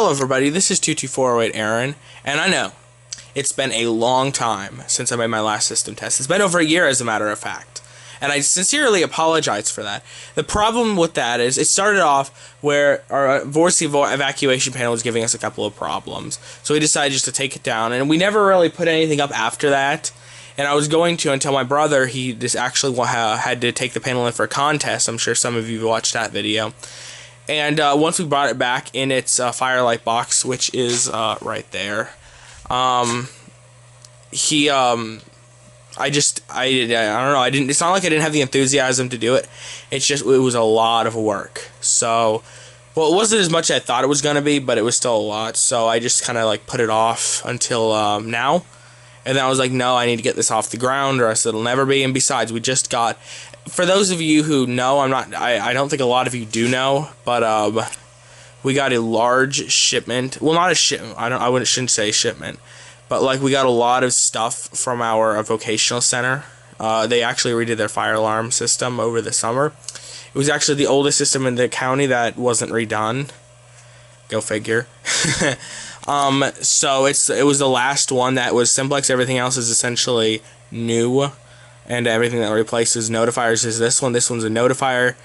Hello everybody, this is 22408 Aaron, and I know, it's been a long time since I made my last system test. It's been over a year as a matter of fact, and I sincerely apologize for that. The problem with that is, it started off where our voice evacuation panel was giving us a couple of problems, so we decided just to take it down, and we never really put anything up after that. And I was going to until my brother, he just actually had to take the panel in for a contest. I'm sure some of you watched that video. And once we brought it back in its Firelight box, which is right there, I don't know, it's not like I didn't have the enthusiasm to do it. It's just, it was a lot of work. So, well, it wasn't as much as I thought it was going to be, but it was still a lot. So I just kind of like put it off until now. And then I was like, no, I need to get this off the ground or else it'll never be. And besides, we just got, for those of you who know, I don't think a lot of you do know, but we got a large shipment. Well, not a shipment. Shouldn't say shipment, but like we got a lot of stuff from our vocational center. They actually redid their fire alarm system over the summer. It was actually the oldest system in the county that wasn't redone. Go figure. So it was the last one that was simplex. Everything else is essentially new, and everything that replaces notifiers is this one. This one's a notifier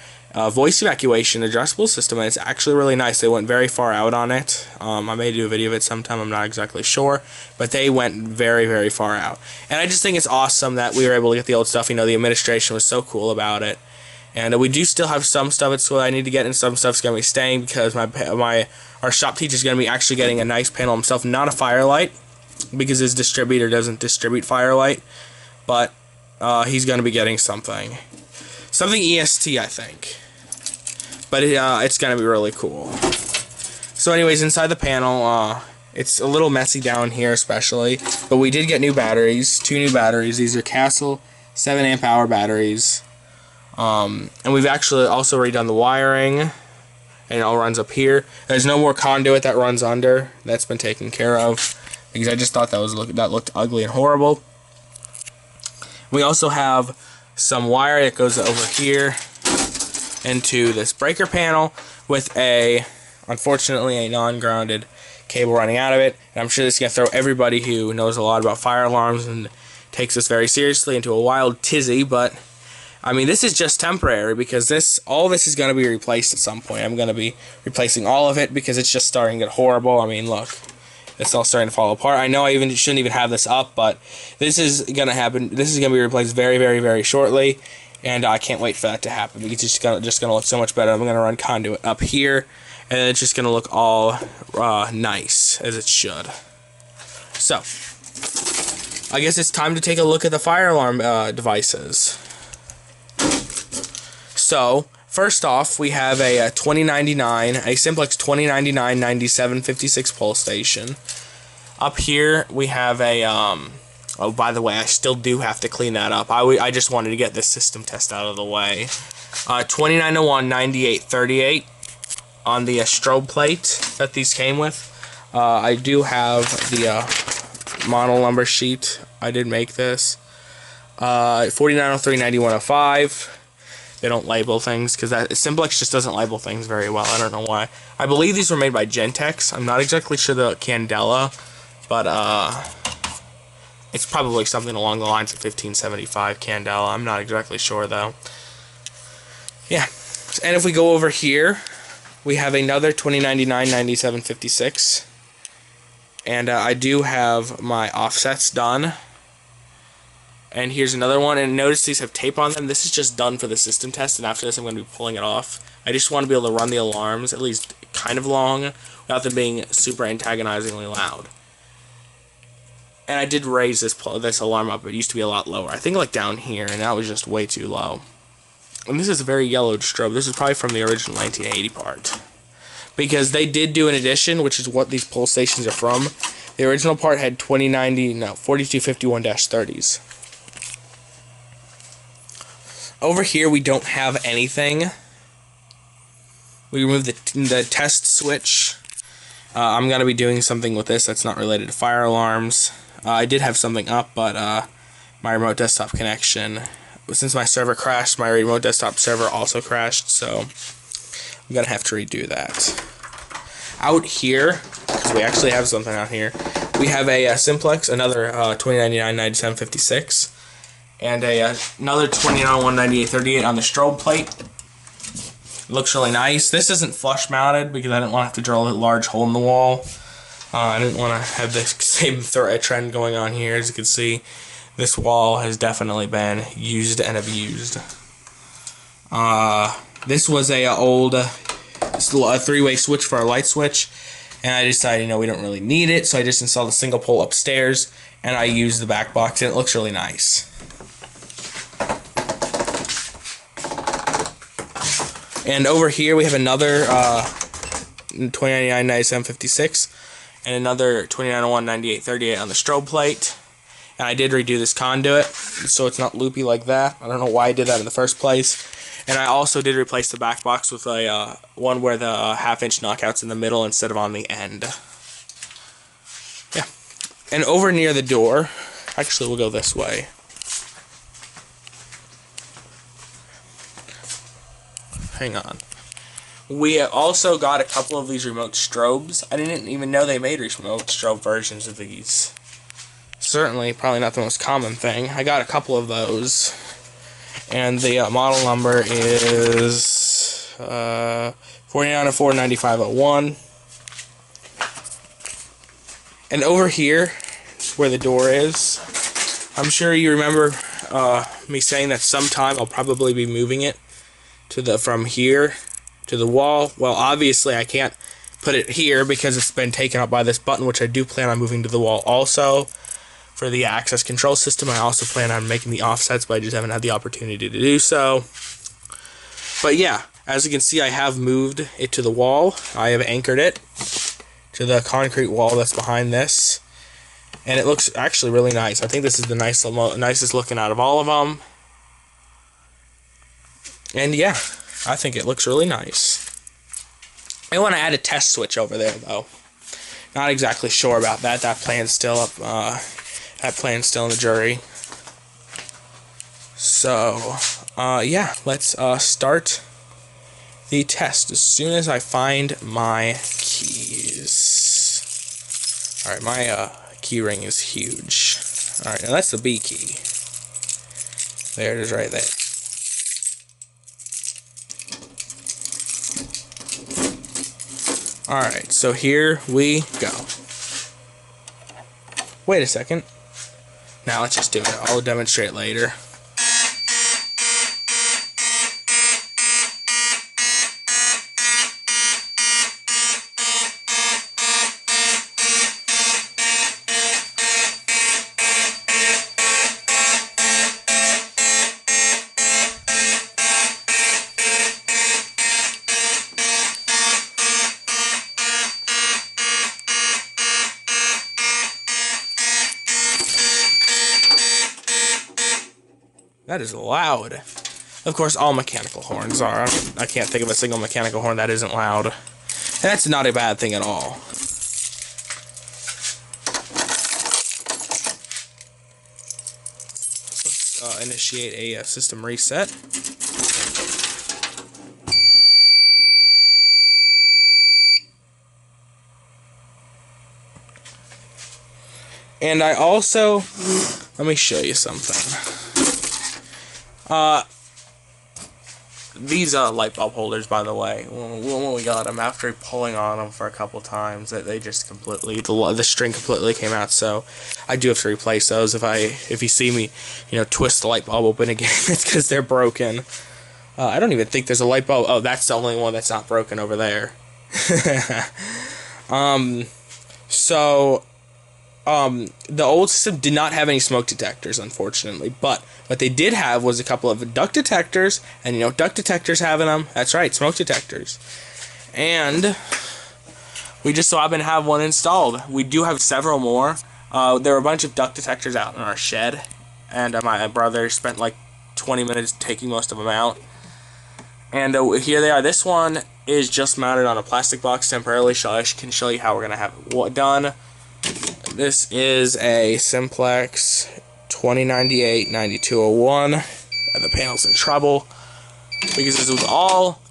voice evacuation addressable system, and it's actually really nice. They went very far out on it. I may do a video of it sometime, I'm not exactly sure, but they went very, very far out. And I just think it's awesome that we were able to get the old stuff. You know, the administration was so cool about it. And we do still have some stuff at school I need to get, and some stuff's going to be staying because our shop teacher's going to be actually getting a nice panel himself, not a Firelight, because his distributor doesn't distribute Firelight, but he's going to be getting something EST, I think, but it's going to be really cool. So anyways, inside the panel, it's a little messy down here especially, but we did get new batteries, 2 new batteries. These are Castle 7 amp hour batteries. And we've actually also redone the wiring, and it all runs up here. There's no more conduit that runs under. That's been taken care of because I just thought that looked ugly and horrible. We also have some wire that goes over here into this breaker panel with unfortunately, a non-grounded cable running out of it. And I'm sure this is going to throw everybody who knows a lot about fire alarms and takes this very seriously into a wild tizzy, but I mean, this is just temporary because all this is going to be replaced at some point. I'm going to be replacing all of it because it's just starting to get horrible. I mean, look, it's all starting to fall apart. I know I shouldn't even have this up, but this is going to happen. This is going to be replaced very, very, very shortly, and I can't wait for that to happen because it's just going to look so much better. I'm going to run conduit up here, and it's just going to look all nice as it should. So, I guess it's time to take a look at the fire alarm devices. So, first off, we have a 2099, a simplex 2099 9756 pulse station. Up here, we have a, oh, by the way, I still do have to clean that up. I just wanted to get this system test out of the way. 2901 9838 on the strobe plate that these came with. I do have the model number sheet. I did make this. 4903 9105. They don't label things because simplex just doesn't label things very well. I don't know why. I believe these were made by Gentex. I'm not exactly sure the Candela, but it's probably something along the lines of 1575 Candela. I'm not exactly sure though. Yeah, and if we go over here, we have another 2099 9756, and I do have my offsets done. And here's another one, and notice these have tape on them. This is just done for the system test, and after this I'm going to be pulling it off. I just want to be able to run the alarms, at least kind of long, without them being super antagonizingly loud. And I did raise this alarm up. It used to be a lot lower. I think like down here, and that was just way too low. And this is a very yellowed strobe. This is probably from the original 1980 part. Because they did do an addition, which is what these pulse stations are from. The original part had 4251-30s. Over here, we don't have anything. We removed the test switch. I'm going to be doing something with this that's not related to fire alarms. I did have something up, but my remote desktop connection, since my server crashed, my remote desktop server also crashed, so I'm going to have to redo that. Out here, because we actually have something out here, we have a simplex, another 2099 9756, and another 2091 9838 on the strobe plate. It looks really nice. This isn't flush mounted because I didn't want to have to drill a large hole in the wall. I didn't want to have the same trend going on here. As you can see, this wall has definitely been used and abused. This was a old three-way switch for our light switch, and I decided, we don't really need it, so I just installed a single pole upstairs, and I used the back box, and it looks really nice. And over here we have another 2099 9756 and another 2091 9838 on the strobe plate. And I did redo this conduit so it's not loopy like that. I don't know why I did that in the first place. And I also did replace the back box with a one where the half-inch knockout's in the middle instead of on the end. Yeah. And over near the door, actually we'll go this way. Hang on. We also got a couple of these remote strobes. I didn't even know they made remote strobe versions of these. Certainly, probably not the most common thing. I got a couple of those. And the model number is 4904-9501. And over here, where the door is, I'm sure you remember me saying that sometime I'll probably be moving it from here to the wall. Well, obviously I can't put it here because it's been taken up by this button, which I do plan on moving to the wall also. For the access control system, I also plan on making the offsets, but I just haven't had the opportunity to do so. But yeah, as you can see, I have moved it to the wall. I have anchored it to the concrete wall that's behind this, and it looks actually really nice. I think this is the nicest looking out of all of them. And yeah, I think it looks really nice. I want to add a test switch over there, though. Not exactly sure about that. That plan's still up. That plan's still in the jury. So, yeah, let's start the test as soon as I find my keys. All right, my key ring is huge. All right, now that's the B key. There it is, right there. Alright, so here we go. Wait a second. Now let's just do it. I'll demonstrate later. That is loud. Of course, all mechanical horns are. I can't think of a single mechanical horn that isn't loud. And that's not a bad thing at all. Let's initiate a system reset. And I also... Let me show you something. These light bulb holders, by the way, when we got them, after pulling on them for a couple times, they just completely, the string completely came out, so I do have to replace those. If you see me, twist the light bulb open again, it's because they're broken. I don't even think there's a light bulb. Oh, that's the only one that's not broken over there. The old system did not have any smoke detectors, unfortunately, but what they did have was a couple of duct detectors, and you know what duct detectors have in them? That's right, smoke detectors. And we just so happen to have one installed. We do have several more. There were a bunch of duct detectors out in our shed, and my brother spent like 20 minutes taking most of them out. And here they are. This one is just mounted on a plastic box temporarily, so I can show you how we're going to have it done. This is a Simplex 2098-9201. The panel's in trouble because this was all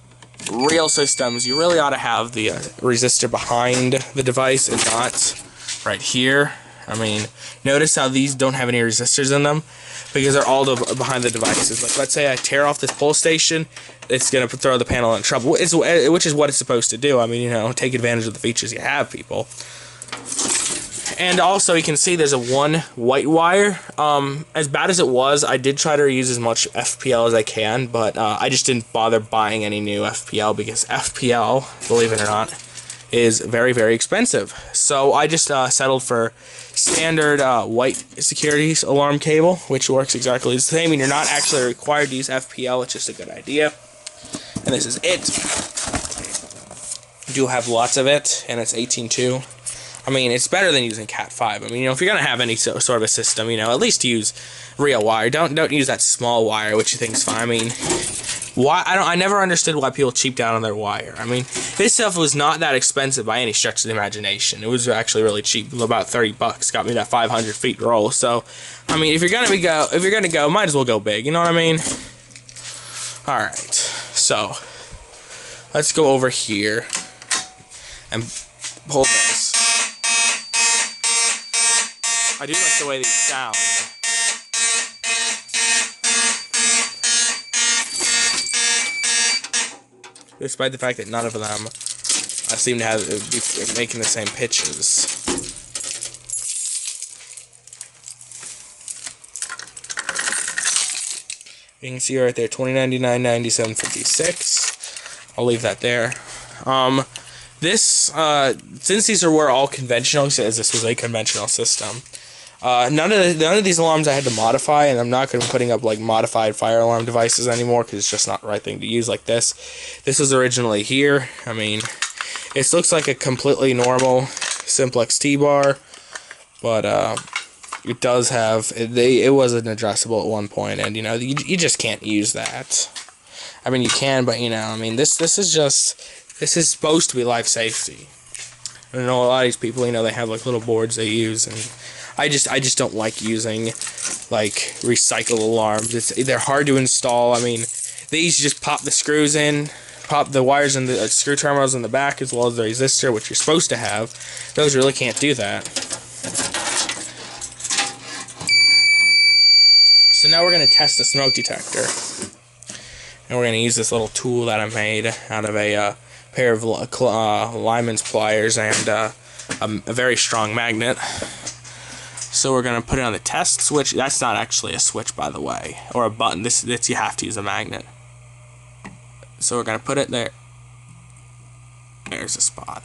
real systems, you really ought to have the resistor behind the device and not right here. I mean, notice how these don't have any resistors in them because they're all behind the devices. Like, let's say I tear off this pull station, it's going to throw the panel in trouble, which is what it's supposed to do. I mean, you know, take advantage of the features you have, people. And also, you can see there's a one white wire. As bad as it was, I did try to reuse as much FPL as I can, but I just didn't bother buying any new FPL because FPL, believe it or not, is very, very expensive. So I just settled for standard white security alarm cable, which works exactly the same, and you're not actually required to use FPL. It's just a good idea. And this is it. You do have lots of it, and it's 18.2. I mean, it's better than using Cat 5. I mean, you know, if you're gonna have any sort of a system, you know, at least use real wire. Don't use that small wire, which you think is fine. I mean, why? I never understood why people cheaped out on their wire. I mean, this stuff was not that expensive by any stretch of the imagination. It was actually really cheap, about 30 bucks. Got me that 500 feet roll. So, I mean, if you're gonna go, might as well go big. You know what I mean? All right. So, let's go over here and pull this. I do like the way these sound. Despite the fact that none of them seem to be making the same pitches. You can see right there, 2099, 9756. I'll leave that there. Since these were all conventional, as this was a conventional system, none of these alarms I had to modify, and I'm not going to be putting up like modified fire alarm devices anymore because it's just not the right thing to use like this. This was originally here. I mean, it looks like a completely normal simplex T-bar, but it does have it was an adjustable at one point, and you know you just can't use that. I mean, you can, but you know, I mean, this is supposed to be life safety. I know a lot of these people, you know, they have like little boards they use, and I just don't like using like recycled alarms. They're hard to install. I mean, these you just pop the screws in, pop the wires in the screw terminals in the back, as well as the resistor, which you're supposed to have. Those really can't do that. So now we're going to test the smoke detector. And we're going to use this little tool that I made out of a pair of lineman's pliers and a very strong magnet. So we're going to put it on the test switch. That's not actually a switch, by the way, or a button. This you have to use a magnet. So we're going to put it there. There's a spot.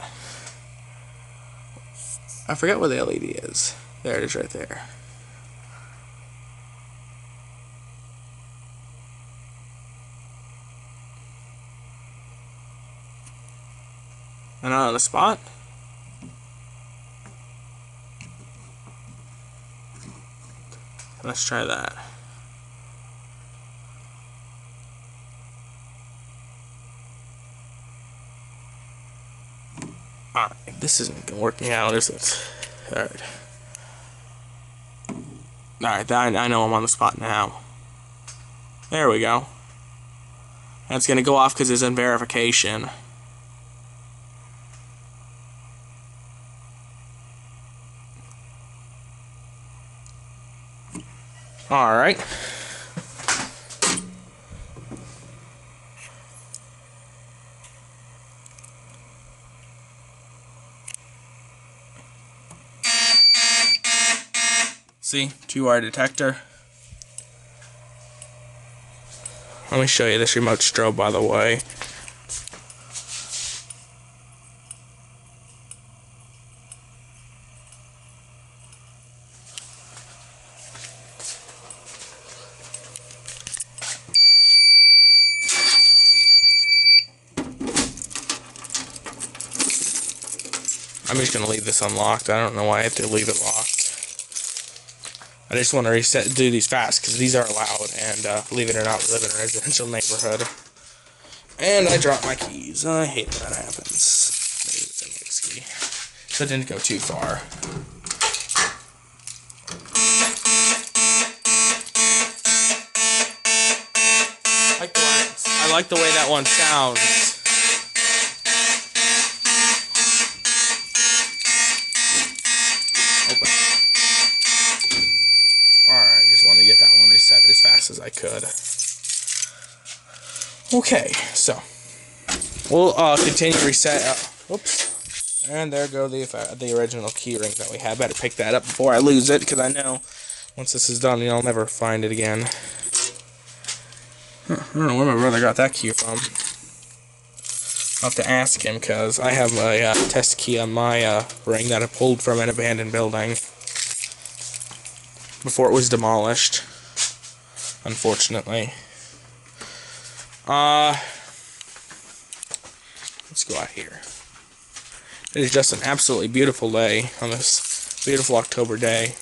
I forget where the LED is. There it is right there. And on the spot. Let's try that. Alright, this isn't working out, is it? Alright. Alright, I know I'm on the spot now. There we go. And it's going to go off because it's in verification. Alright. See, 2-wire detector. Let me show you this remote strobe, by the way. I'm just going to leave this unlocked. I don't know why I have to leave it locked. I just want to do these fast because these are loud, and believe it or not, we live in a residential neighborhood. And I dropped my keys. I hate when that happens. Maybe it's a mix key. So it didn't go too far. I like the way that one sounds. fast as I could. Okay, so we'll continue reset. Oops, and there go the original key ring that we had. Better pick that up before I lose it, because I know once this is done, I'll never find it again. I don't know where my brother got that key from. I'll have to ask him, because I have a test key on my ring that I pulled from an abandoned building before it was demolished, unfortunately. Let's go out here. It is just an absolutely beautiful day on this beautiful October day.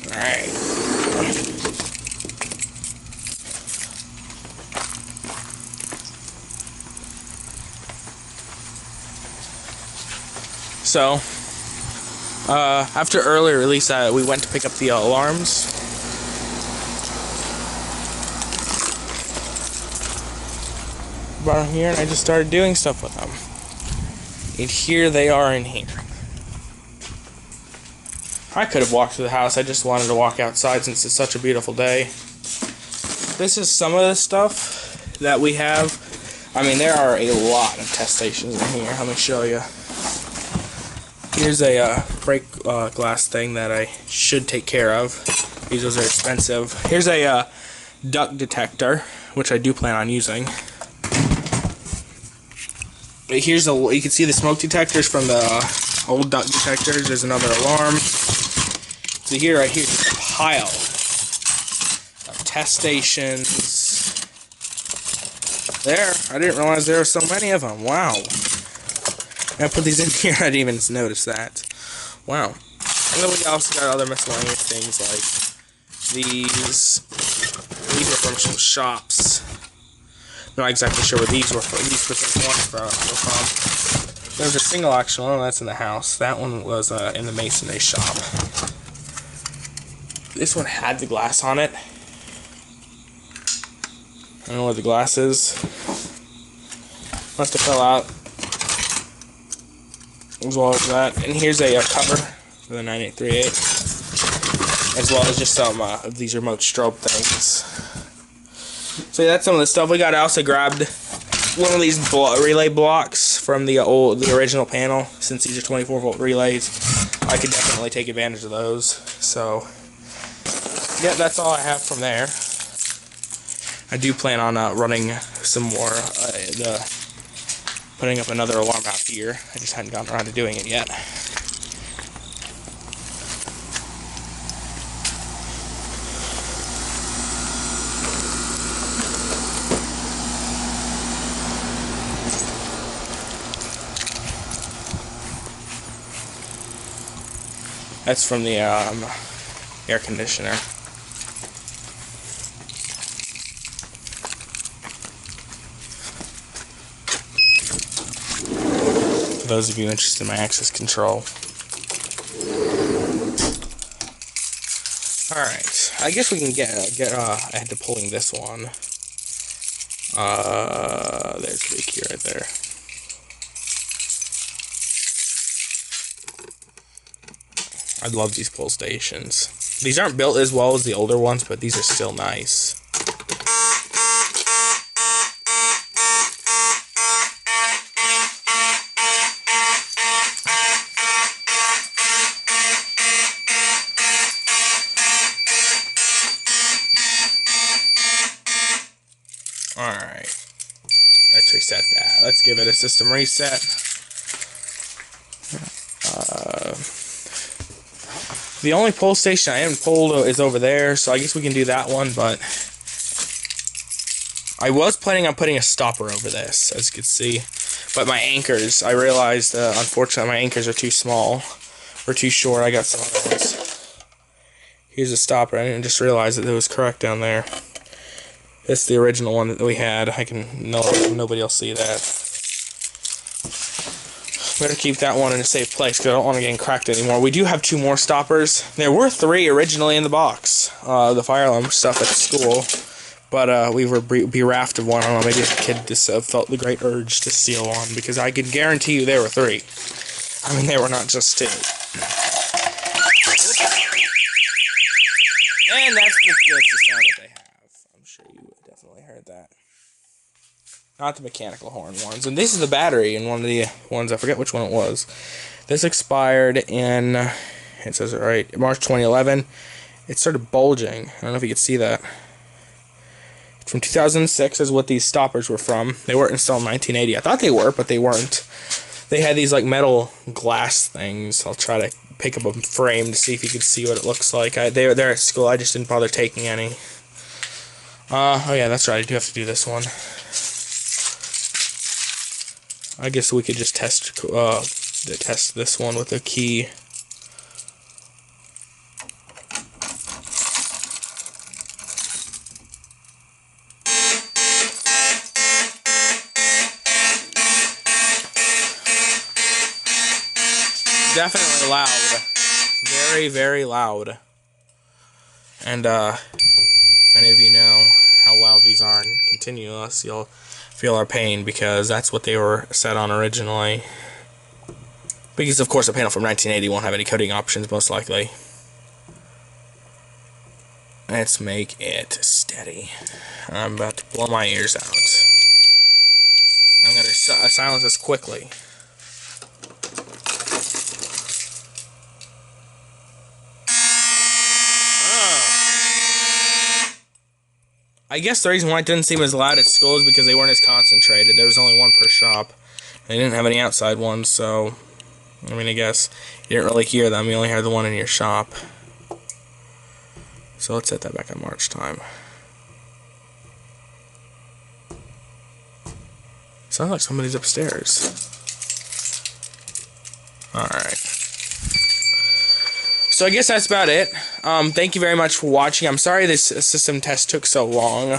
Alright. So, after early release, we went to pick up the alarms. Brought them here, and I just started doing stuff with them. And here they are in here. I could have walked through the house. I just wanted to walk outside since it's such a beautiful day. This is some of the stuff that we have. I mean, there are a lot of test stations in here. Let me show you. Here's a break glass thing that I should take care of. These are expensive. Here's a duct detector, which I do plan on using. Here's you can see the smoke detectors from the old duct detectors. There's another alarm. So here, right here, is a pile of test stations. There, I didn't realize there were so many of them. Wow. I put these in here, I didn't even notice that. Wow. And then we also got other miscellaneous things like these. These are from some shops. Not exactly sure what these were from. These specific ones were from. There's a single action one that's in the house. That one was in the masonry shop. This one had the glass on it. I don't know where the glass is. Must have fell out. As well as that. And here's a cover for the 9838. As well as just some of these remote strobe things. So that's some of the stuff we got. I also grabbed one of these relay blocks from the original panel. Since these are 24-volt relays, I could definitely take advantage of those. So, yeah, that's all I have from there. I do plan on running some more, putting up another alarm out here. I just hadn't gotten around to doing it yet. That's from the air conditioner. For those of you interested in my access control. Alright, I guess we can get ahead to pulling this one. There's the key right there. I love these pull stations. These aren't built as well as the older ones, but these are still nice. Alright. Let's reset that. Let's give it a system reset. The only pull station I haven't pulled is over there, so I guess we can do that one, but I was planning on putting a stopper over this, as you can see. But my anchors, I realized, unfortunately, my anchors are too small, or too short. I got some other ones. Here's a stopper. I didn't just realize that it was correct down there. It's the original one that we had. Nobody else see that. Better keep that one in a safe place because I don't want to get cracked anymore. We do have 2 more stoppers. There were 3 originally in the box, the fire alarm stuff at school, but we were bereft of one. I don't know, maybe the kid just felt the great urge to steal one because I can guarantee you there were 3. I mean, they were not just 2. And that's the sound that they have. I'm sure you definitely heard that. Not the mechanical horn ones. And this is the battery in one of the ones. I forget which one it was. This expired in, it says it right, March 2011. It started bulging. I don't know if you could see that. From 2006 is what these stoppers were from. They weren't installed in 1980. I thought they were, but they weren't. They had these like metal glass things. I'll try to pick up a frame to see if you can see what it looks like. They're at school. I just didn't bother taking any. Oh yeah, that's right. I do have to do this one. I guess we could just test this one with a key. Definitely loud. Very, very loud. And if any of you know how loud these are and continuous, you'll feel our pain, because that's what they were set on originally. Because of course a panel from 1980 won't have any coding options, most likely. Let's make it steady. I'm about to blow my ears out. I'm going to silence this quickly. I guess the reason why it didn't seem as loud at school is because they weren't as concentrated. There was only one per shop. They didn't have any outside ones, so I mean, I guess you didn't really hear them. You only heard the one in your shop. So let's set that back on March time. Sounds like somebody's upstairs. Alright. So I guess that's about it. Thank you very much for watching. I'm sorry this system test took so long.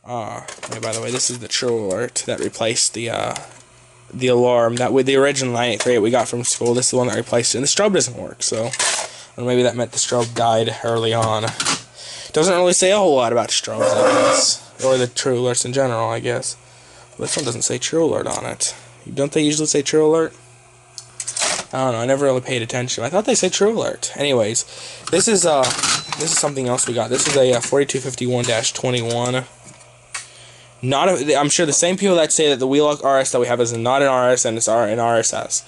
Hey, by the way, this is the true alert that replaced the alarm that with the original 983 we got from school. This is the one that replaced it. And the strobe doesn't work, so or maybe that meant the strobe died early on. Doesn't really say a whole lot about strobes, I guess, or the true alerts in general, I guess. This one doesn't say true alert on it. Don't they usually say true alert? I don't know. I never really paid attention. I thought they said true alert. Anyways, this is something else we got. This is a 4251-21. I'm sure the same people that say that the wheel lock RS that we have is not an RS and it's an RSS.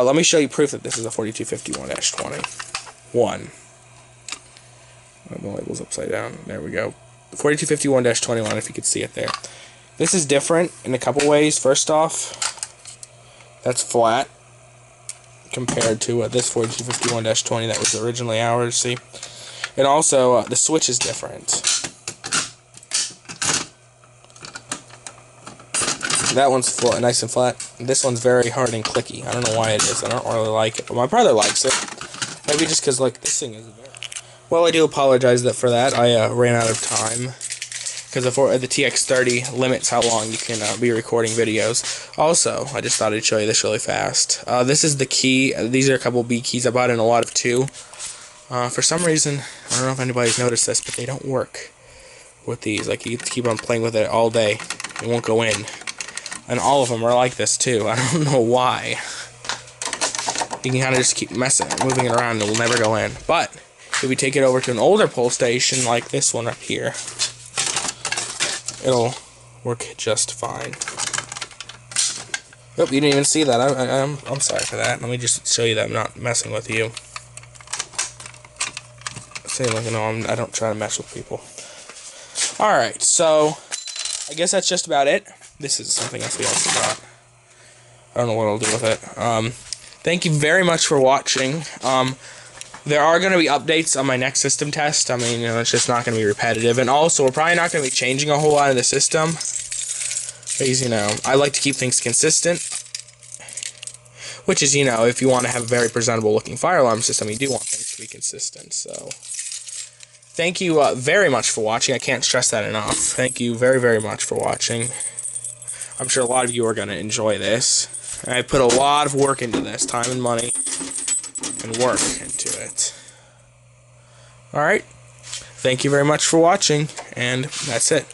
Let me show you proof that this is a 4251-21. The label's upside down. There we go. 4251-21, if you could see it there. This is different in a couple ways. First off, that's flat compared to this 4251-20 that was originally ours, see? And also, the switch is different. That one's flat, nice and flat. This one's very hard and clicky. I don't know why it is. I don't really like it, but my brother likes it. Maybe just because, like, this thing is very... Well, I do apologize for that. I ran out of time. Because the TX30 limits how long you can be recording videos. Also, I just thought I'd show you this really fast. This is the key. These are a couple B keys. I bought in a lot of 2. For some reason, I don't know if anybody's noticed this, but they don't work with these. Like, you keep on playing with it all day. It won't go in. And all of them are like this, too. I don't know why. You can kind of just keep moving it around, and it will never go in. But, if we take it over to an older pull station, like this one up here, it'll work just fine. Nope, you didn't even see that. I'm sorry for that. Let me just show you that I'm not messing with you. Say, like, no, I don't try to mess with people. Alright, so I guess that's just about it. This is something else we also got. I don't know what I'll do with it. Thank you very much for watching. There are going to be updates on my next system test. I mean, it's just not going to be repetitive. And also, we're probably not going to be changing a whole lot of the system. Because, I like to keep things consistent. Which is, if you want to have a very presentable looking fire alarm system, you do want things to be consistent. So, thank you very much for watching. I can't stress that enough. Thank you very, very much for watching. I'm sure a lot of you are going to enjoy this. I put a lot of work into this, time and money. And work into it. Alright. Thank you very much for watching, and that's it.